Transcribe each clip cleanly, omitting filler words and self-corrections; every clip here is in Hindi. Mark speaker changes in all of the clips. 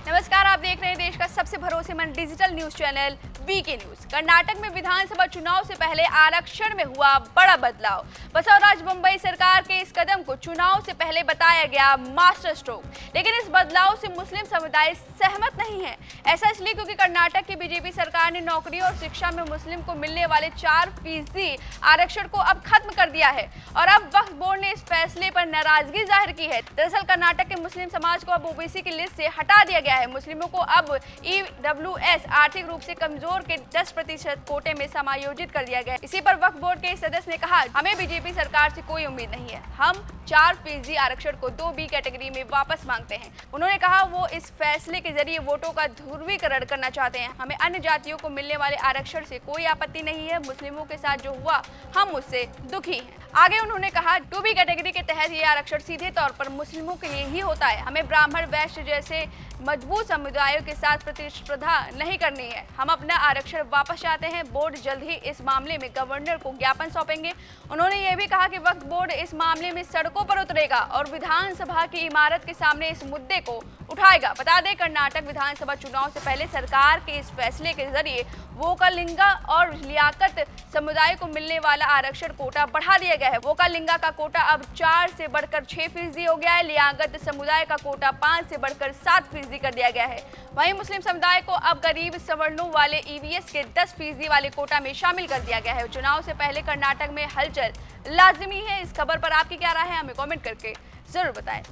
Speaker 1: नमस्कार, आप देख रहे हैं देश का सबसे भरोसेमंद digital news channel VK news. Karnataka में विधानसभा चुनाव से पहले आरक्षण में हुआ बड़ा बदलाव। बसवराज बोम्मई सरकार के इस कदम को चुनाव से पहले बताया गया मास्टर स्ट्रोक, लेकिन इस बदलाव से मुस्लिम समुदाय सहमत नहीं है। ऐसा इसलिए क्योंकि कर्नाटक की बीजेपी सरकार ने नौकरी और शिक्षा में मुस्लिम को मिलने वाले 4% आरक्षण को अब खत्म कर दिया है और अब वक्फ बोर्ड ने इस फैसले पर नाराजगी जाहिर की है। दरअसल कर्नाटक के मुस्लिम समाज को अब ओबीसी की लिस्ट से हटा दिया गया है। मुस्लिमों को अब ईडब्ल्यूएस आर्थिक रूप से कमजोर के 10% कोटे में समायोजित कर दिया गया। इसी पर वक्फ बोर्ड के सदस्य ने कहा, हमें बीजेपी सरकार से कोई उम्मीद नहीं है। हम 4% आरक्षण को 2B कैटेगरी में वापस मांगते हैं। उन्होंने कहा वो इस फैसले के जरिए वोटों का ध्रुवीकरण करना चाहते हैं। हमें अन्य जातियों को मिलने वाले आरक्षण से कोई आपत्ति नहीं है। मुस्लिमों के साथ जो हुआ हम उससे दुखी हैं। आगे उन्होंने कहा 2B कैटेगरी के तहत ये आरक्षण सीधे तौर पर मुस्लिमों के लिए ही होता है। हमें ब्राह्मण, वैश्य जैसे मजबूत समुदायों के साथ प्रतिस्पर्धा नहीं करनी है। हम अपना आरक्षण वापस चाहते हैं। बोर्ड जल्द ही इस मामले में गवर्नर को ज्ञापन सौंपेंगे। उन्होंने ये भी कहा कि वक्फ बोर्ड इस मामले में सड़कों पर उतरेगा और विधानसभा की इमारत के सामने इस मुद्दे को उठाएगा। बता दें, कर्नाटक विधानसभा चुनाव से पहले सरकार के इस फैसले के जरिए वोकालिंगा और लियाकत समुदाय को मिलने वाला आरक्षण कोटा बढ़ा दिया गया है। वोकालिंगा का कोटा अब 4 से बढ़कर 6% हो गया है। लियाकत समुदाय का कोटा 5 से बढ़कर 7% कर दिया गया है। वहीं मुस्लिम समुदाय को अब गरीब सवर्णों वाले ईवीएस के 10% वाले कोटा में शामिल कर दिया गया है। चुनाव से पहले कर्नाटक में हलचल लाजिमी है। इस खबर पर आपकी क्या राय है, हमें कमेंट करके जरूर बताएं।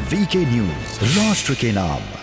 Speaker 2: वीके न्यूज, राष्ट्र के नाम।